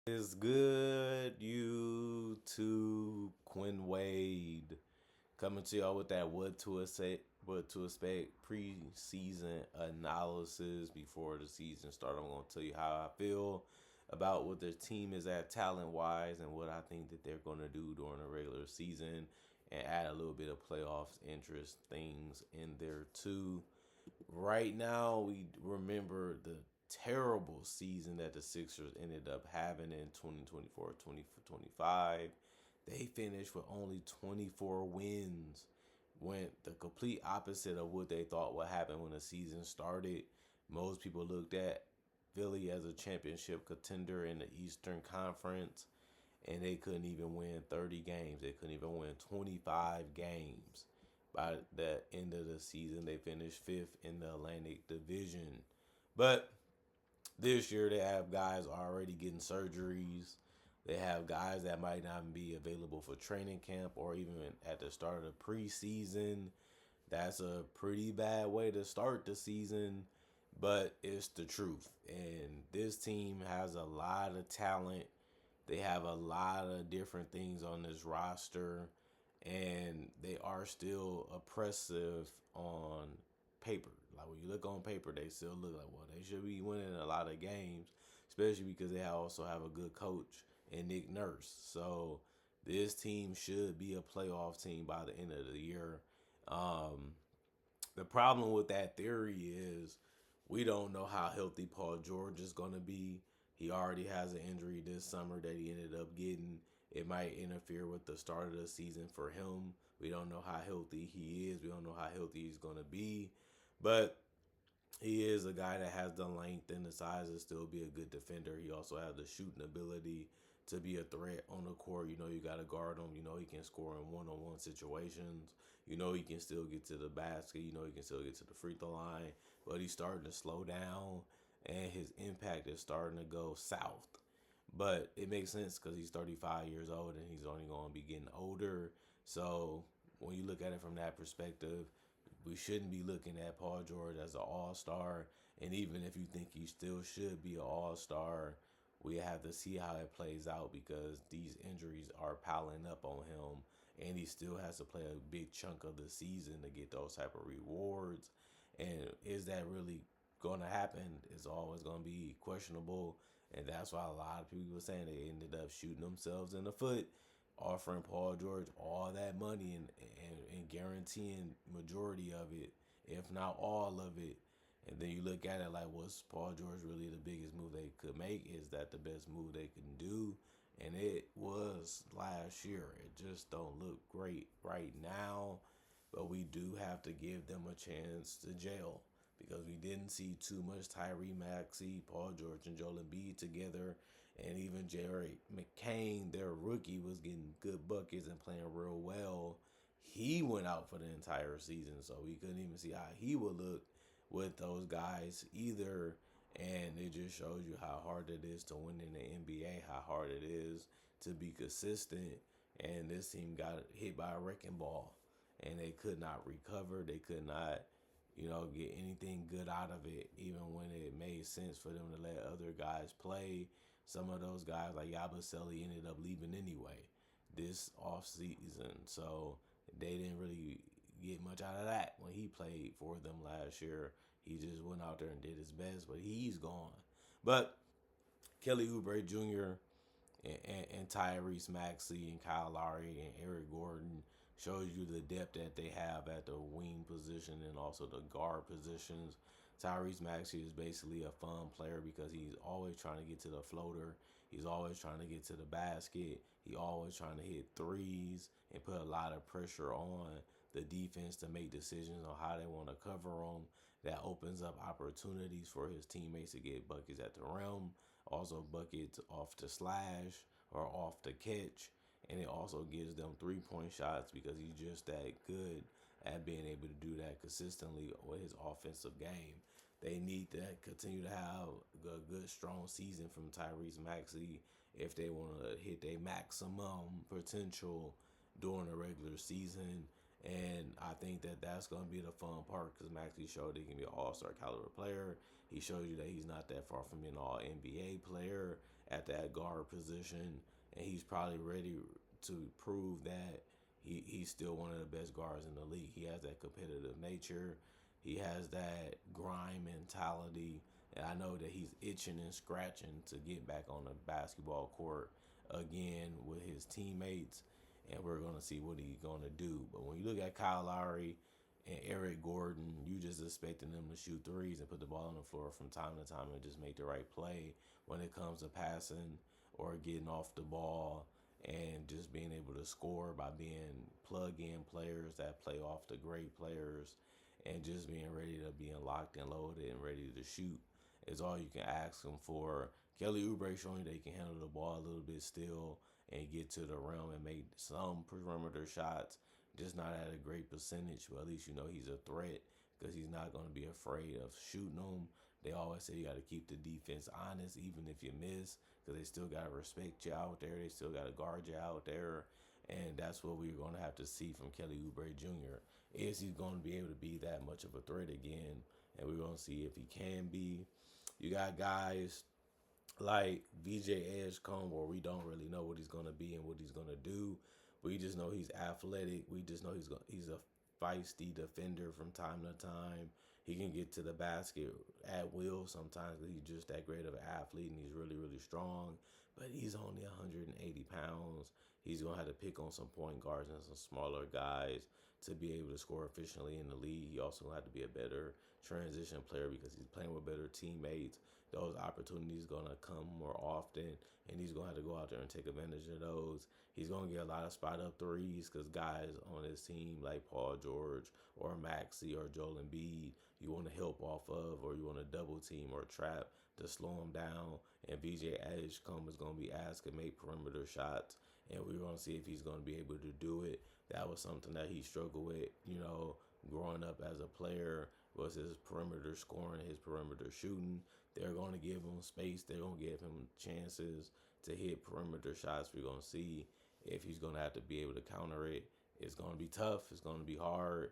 Is good, YouTube? Quinn Wade coming to y'all with that what to expect preseason analysis before the season starts. I'm gonna tell you how I feel about what their team is at talent wise and what I think that they're gonna do during the regular season, and add a little bit of playoffs interest things in there too. Right now, we remember the terrible season that the Sixers ended up having in 2024 2025. They finished with only 24 wins. Went the complete opposite of what they thought would happen when the season started. Most people looked at Philly as a championship contender in the Eastern Conference, and they couldn't even win 30 games. They couldn't even win 25 games. By the end of the season, they finished fifth in the Atlantic Division. But this year, they have guys already getting surgeries. They have guys that might not be available for training camp or even at the start of the preseason. That's a pretty bad way to start the season, but it's the truth. And this team has a lot of talent. They have a lot of different things on this roster, and they are still oppressive on paper. Like when you look on paper, they still look like, well, they should be winning a lot of games, especially because they also have a good coach and Nick Nurse. So this team should be a playoff team by the end of the year. Um, the problem with that theory is we don't know how healthy Paul George is going to be. He already has an injury this summer that he ended up getting. It might interfere with the start of the season for him. We don't know how healthy he is. We don't know how healthy he's going to be. But he is a guy that has the length and the size to still be a good defender. He also has the shooting ability to be a threat on the court. You got to guard him. He can score in one-on-one situations. He can still get to the basket. He can still get to the free throw line. But he's starting to slow down, and his impact is starting to go south. But it makes sense because he's 35 years old and he's only going to be getting older. So when you look at it from that perspective, we shouldn't be looking at Paul George as an all-star. And even if you think he still should be an all-star, we have to see how it plays out because these injuries are piling up on him. And he still has to play a big chunk of the season to get those type of rewards. And is that really going to happen? It's always going to be questionable. And that's why a lot of people were saying they ended up shooting themselves in the foot, offering Paul George all that money and guaranteeing majority of it, if not all of it. And then you look at it like, was Paul George really the biggest move they could make? Is that the best move they can do? And it was last year. It just don't look great right now. But we do have to give them a chance to jail because we didn't see too much Tyrese Maxey, Paul George, and Joel Embiid together. And even Jerry McCain, their rookie, was getting good buckets and playing real well. He went out for the entire season, so we couldn't even see how he would look with those guys either. And it just shows you how hard it is to win in the NBA, how hard it is to be consistent. And this team got hit by a wrecking ball, and they could not recover. They could not, get anything good out of it, even when it made sense for them to let other guys play. Some of those guys, like Yabusele, ended up leaving anyway this off season, so they didn't really get much out of that when he played for them last year. He just went out there and did his best, but he's gone. But Kelly Oubre Jr. and Tyrese Maxey and Kyle Lowry and Eric Gordon shows you the depth that they have at the wing position and also the guard positions. Tyrese Maxey is basically a fun player because he's always trying to get to the floater. He's always trying to get to the basket. He always trying to hit threes and put a lot of pressure on the defense to make decisions on how they want to cover them. That opens up opportunities for his teammates to get buckets at the rim, also buckets off the slash or off the catch. And it also gives them 3-point shots because he's just that good at being able to do that consistently with his offensive game. They need to continue to have a good, strong season from Tyrese Maxey if they want to hit their maximum potential during the regular season. And I think that that's going to be the fun part because Maxey showed he can be an all-star caliber player. He shows you that he's not that far from being an all NBA player. at that guard position, and he's probably ready to prove that he's still one of the best guards in the league. He has that competitive nature. He has that grind mentality. And I know that he's itching and scratching to get back on the basketball court again with his teammates. And we're going to see what he's going to do. But when you look at Kyle Lowry and Eric Gordon, you just expecting them to shoot threes and put the ball on the floor from time to time and just make the right play when it comes to passing or getting off the ball and just being able to score by being plug-in players that play off the great players and just being ready to being locked and loaded and ready to shoot is all you can ask them for. Kelly Oubre showing they can handle the ball a little bit still and get to the rim and make some perimeter shots, just not at a great percentage, but at least you know he's a threat because he's not going to be afraid of shooting them. They always say you got to keep the defense honest, even if you miss, because they still got to respect you out there. They still got to guard you out there. And that's what we're going to have to see from Kelly Oubre Jr. Is he going to be able to be that much of a threat again? And we're going to see if he can be. You got guys like VJ Edgecombe where we don't really know what he's going to be and what he's going to do. We just know he's athletic. We just know he's a feisty defender from time to time. He can get to the basket at will sometimes because he's just that great of an athlete and he's really, really strong. But he's only 180 pounds. He's going to have to pick on some point guards and some smaller guys to be able to score efficiently in the league. He also had to be a better transition player because he's playing with better teammates. Those opportunities going to come more often, and he's going to have to go out there and take advantage of those. He's going to get a lot of spot up threes because guys on his team like Paul George or Maxey or Joel Embiid, you want to help off of, or you want to double team or trap to slow him down. And VJ Edgecombe is going to be asked to make perimeter shots, and we're going to see if he's going to be able to do it. That was something that he struggled with, growing up as a player, was his perimeter scoring, his perimeter shooting. They're going to give him space. They're going to give him chances to hit perimeter shots. We're going to see if he's going to have to be able to counter it. It's going to be tough. It's going to be hard.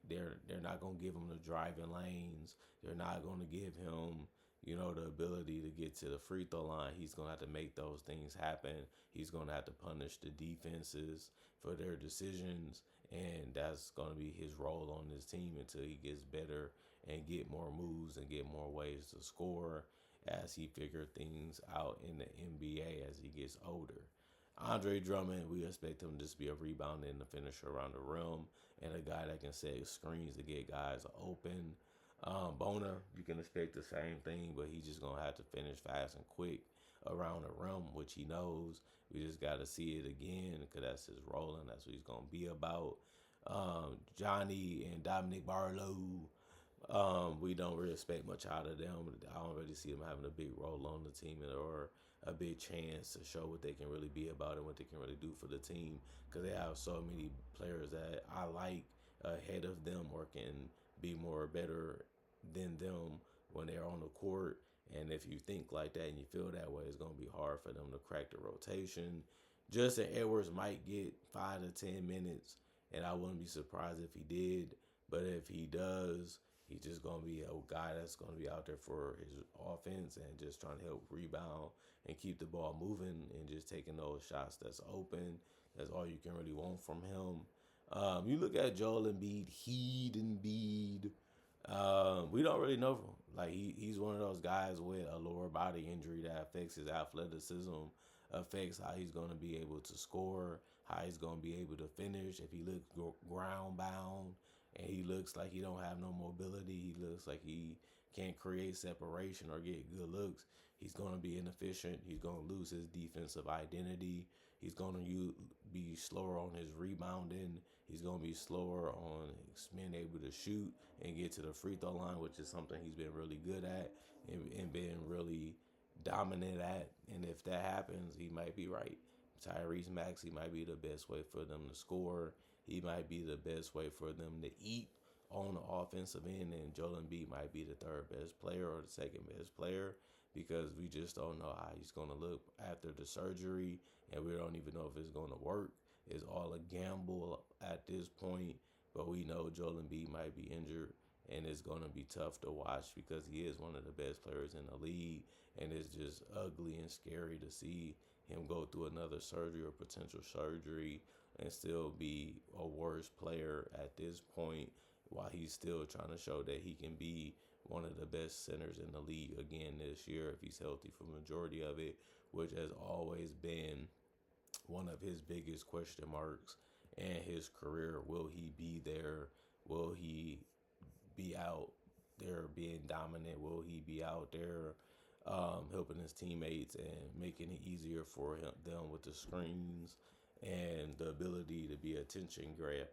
They're not going to give him the driving lanes. They're not going to give him, the ability to get to the free throw line. He's going to have to make those things happen. He's going to have to punish the defenses for their decisions, and that's going to be his role on this team until he gets better and get more moves and get more ways to score as he figures things out in the NBA as he gets older. Andre Drummond, we expect him to just be a rebounder and a finisher around the rim and a guy that can set screens to get guys open. Bona, you can expect the same thing, but he's just going to have to finish fast and quick around the rim, which he knows. We just got to see it again because that's his role and that's what he's going to be about. Johnny and Dominic Barlow, we don't really expect much out of them. I don't really see them having a big role on the team or a big chance to show what they can really be about and what they can really do for the team because they have so many players that I like ahead of them or can be more better than them when they're on the court. And if you think like that and you feel that way, it's going to be hard for them to crack the rotation. Justin Edwards might get 5 to 10 minutes, and I wouldn't be surprised if he did. But if he does, he's just going to be a guy that's going to be out there for his offense and just trying to help rebound and keep the ball moving and just taking those shots that's open. That's all you can really want from him. You look at Joel Embiid, we don't really know. Like he's one of those guys with a lower body injury that affects his athleticism, affects how he's going to be able to score, how he's going to be able to finish. If he looks ground bound and he looks like he don't have no mobility, he looks like he can't create separation or get good looks, he's going to be inefficient. He's going to lose his defensive identity. He's going to be slower on his rebounding. He's going to be slower on being able to shoot and get to the free throw line, which is something he's been really good at and been really dominant at. And if that happens, he might be right. Tyrese Maxey might be the best way for them to score. He might be the best way for them to eat on the offensive end, and Joel Embiid might be the third best player or the second best player because we just don't know how he's going to look after the surgery, and we don't even know if it's going to work. It's all a gamble at this point, but we know Joel Embiid might be injured, and it's going to be tough to watch because he is one of the best players in the league, and it's just ugly and scary to see him go through another surgery or potential surgery and still be a worse player at this point while he's still trying to show that he can be one of the best centers in the league again this year if he's healthy for the majority of it, which has always been one of his biggest question marks in his career. Will he be there? Will he be out there being dominant? Will he be out there helping his teammates and making it easier for them with the screens and the ability to be attention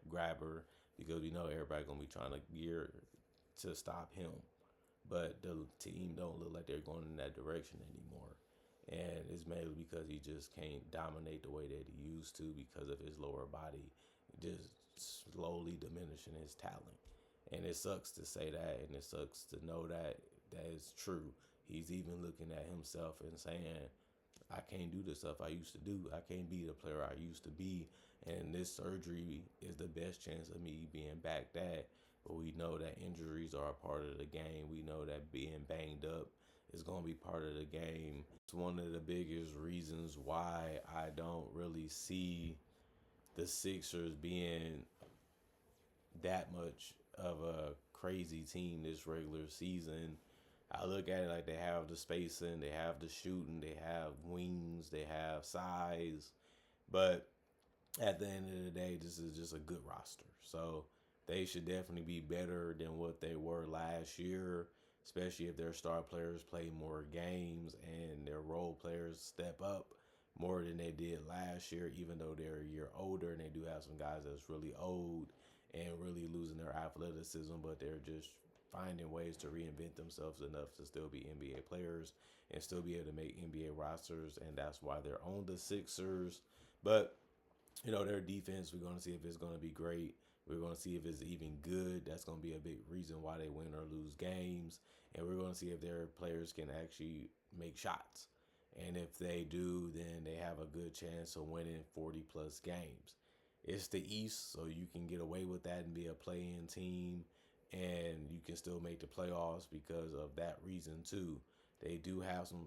grabber? Because we know everybody gonna be trying to gear to stop him, but the team don't look like they're going in that direction anymore. And it's mainly because he just can't dominate the way that he used to because of his lower body just slowly diminishing his talent. And it sucks to say that, and it sucks to know that that is true. He's even looking at himself and saying, I can't do the stuff I used to do. I can't be the player I used to be. And this surgery is the best chance of me being back that. But we know that injuries are a part of the game. We know that being banged up is going to be part of the game. It's one of the biggest reasons why I don't really see the Sixers being that much of a crazy team this regular season. I look at it like they have the spacing, they have the shooting, they have wings, they have size. But at the end of the day, this is just a good roster. So they should definitely be better than what they were last year, especially if their star players play more games and their role players step up more than they did last year, even though they're a year older and they do have some guys that's really old and really losing their athleticism, but they're just finding ways to reinvent themselves enough to still be NBA players and still be able to make NBA rosters, and that's why they're on the Sixers. But their defense, we're going to see if it's going to be great. We're going to see if it's even good. That's going to be a big reason why they win or lose games. And we're going to see if their players can actually make shots. And if they do, then they have a good chance of winning 40 plus games. It's the East, so you can get away with that and be a play-in team, and you can still make the playoffs because of that reason too. They do have some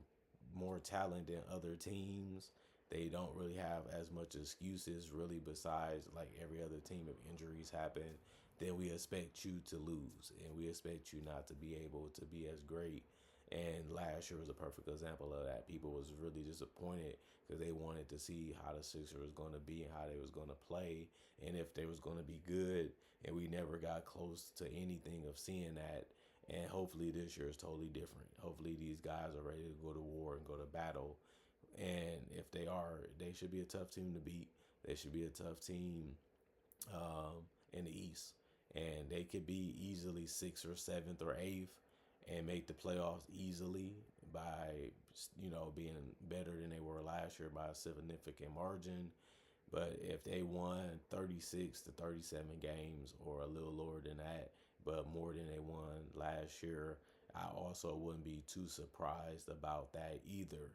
more talent than other teams. They don't really have as much excuses really, besides like every other team. If injuries happen, then we expect you to lose and we expect you not to be able to be as great. And last year was a perfect example of that. People was really disappointed because they wanted to see how the Sixers was going to be and how they was going to play and if they was going to be good. And we never got close to anything of seeing that. And hopefully this year is totally different. Hopefully these guys are ready to go to war and go to battle. And if they are, they should be a tough team to beat. They should be a tough team in the East. And they could be easily 6th or 7th or 8th and make the playoffs easily by, being better than they were last year by a significant margin. But if they won 36 to 37 games or a little lower than that, but more than they won last year, I also wouldn't be too surprised about that either,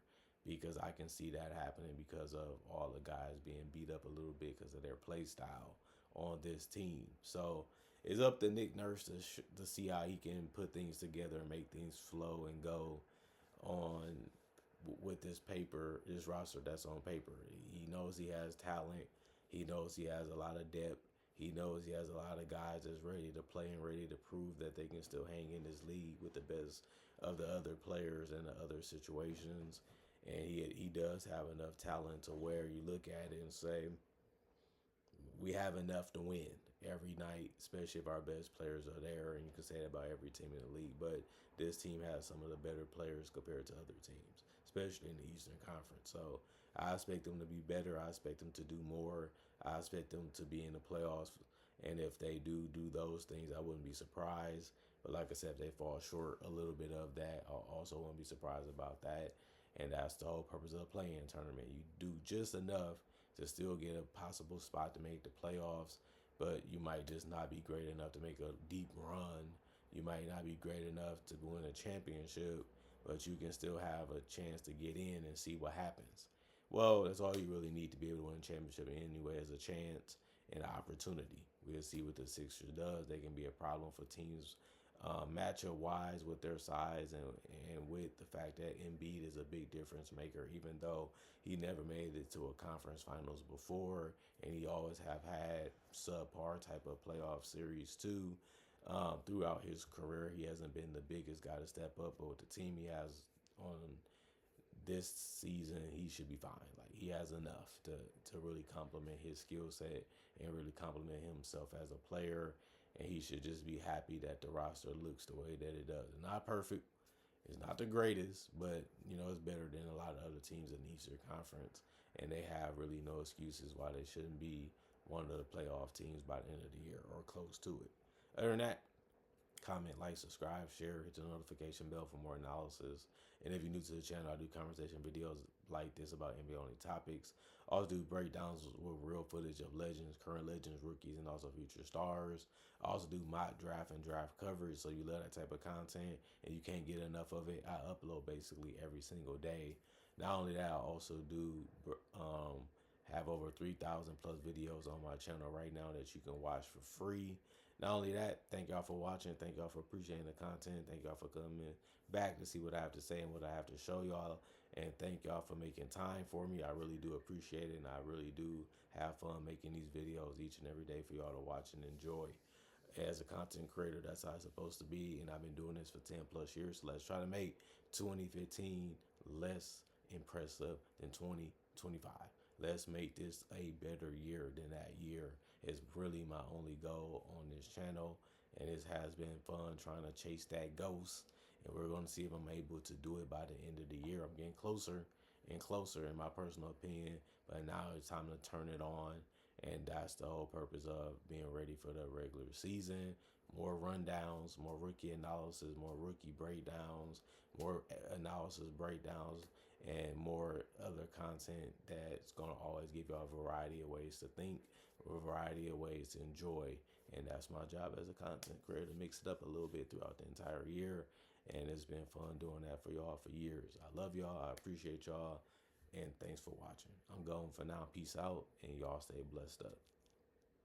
because I can see that happening because of all the guys being beat up a little bit because of their play style on this team. So it's up to Nick Nurse to see how he can put things together and make things flow and go on with this roster that's on paper. He knows he has talent. He knows he has a lot of depth. He knows he has a lot of guys that's ready to play and ready to prove that they can still hang in this league with the best of the other players and the other situations. And he does have enough talent to where you look at it and say, we have enough to win every night, especially if our best players are there. And you can say that about every team in the league. But this team has some of the better players compared to other teams, especially in the Eastern Conference. So I expect them to be better. I expect them to do more. I expect them to be in the playoffs. And if they do those things, I wouldn't be surprised. But like I said, if they fall short a little bit of that, I also wouldn't be surprised about that. And that's the whole purpose of the play-in tournament. You do just enough to still get a possible spot to make the playoffs, but you might just not be great enough to make a deep run. You might not be great enough to win a championship, but you can still have a chance to get in and see what happens. Well, that's all you really need to be able to win a championship anyway, is a chance and an opportunity. We'll see what the Sixers does. They can be a problem for teams matchup wise with their size and with the fact that Embiid is a big difference maker, even though he never made it to a conference finals before, and he always have had subpar type of playoff series too. Throughout his career, he hasn't been the biggest guy to step up, but with the team he has on this season, he should be fine. Like he has enough to really complement his skill set and really complement himself as a player. And he should just be happy that the roster looks the way that it does. It's not perfect. It's not the greatest, but it's better than a lot of other teams in the Eastern Conference. And they have really no excuses why they shouldn't be one of the playoff teams by the end of the year or close to it. Other than that, comment, like, subscribe, share, hit the notification bell for more analysis. And if you're new to the channel, I do conversation videos like this about NBA only topics. I also do breakdowns with real footage of legends, current legends, rookies, and also future stars. I also do mock draft and draft coverage, so you love that type of content and you can't get enough of it. I upload basically every single day. Not only that, I also do have over 3,000 plus videos on my channel right now that you can watch for free. Not only that, thank y'all for watching. Thank y'all for appreciating the content. Thank y'all for coming back to see what I have to say and what I have to show y'all. And thank y'all for making time for me. I really do appreciate it. And I really do have fun making these videos each and every day for y'all to watch and enjoy. As a content creator, that's how it's supposed to be. And I've been doing this for 10 plus years. So let's try to make 2015 less impressive than 2025. Let's make this a better year than that year. Is really my only goal on this channel, and it has been fun trying to chase that ghost, and we're going to see if I'm able to do it by the end of the year. I'm getting closer and closer in my personal opinion, but now it's time to turn it on, and that's the whole purpose of being ready for the regular season. More rundowns, more rookie analysis, more rookie breakdowns, more analysis breakdowns, and more other content that's going to always give you a variety of ways to think, a variety of ways to enjoy. And that's my job as a content creator, to mix it up a little bit throughout the entire year. And it's been fun doing that for y'all for years. I love y'all. I appreciate y'all. And thanks for watching. I'm going for now. Peace out. And y'all stay blessed up.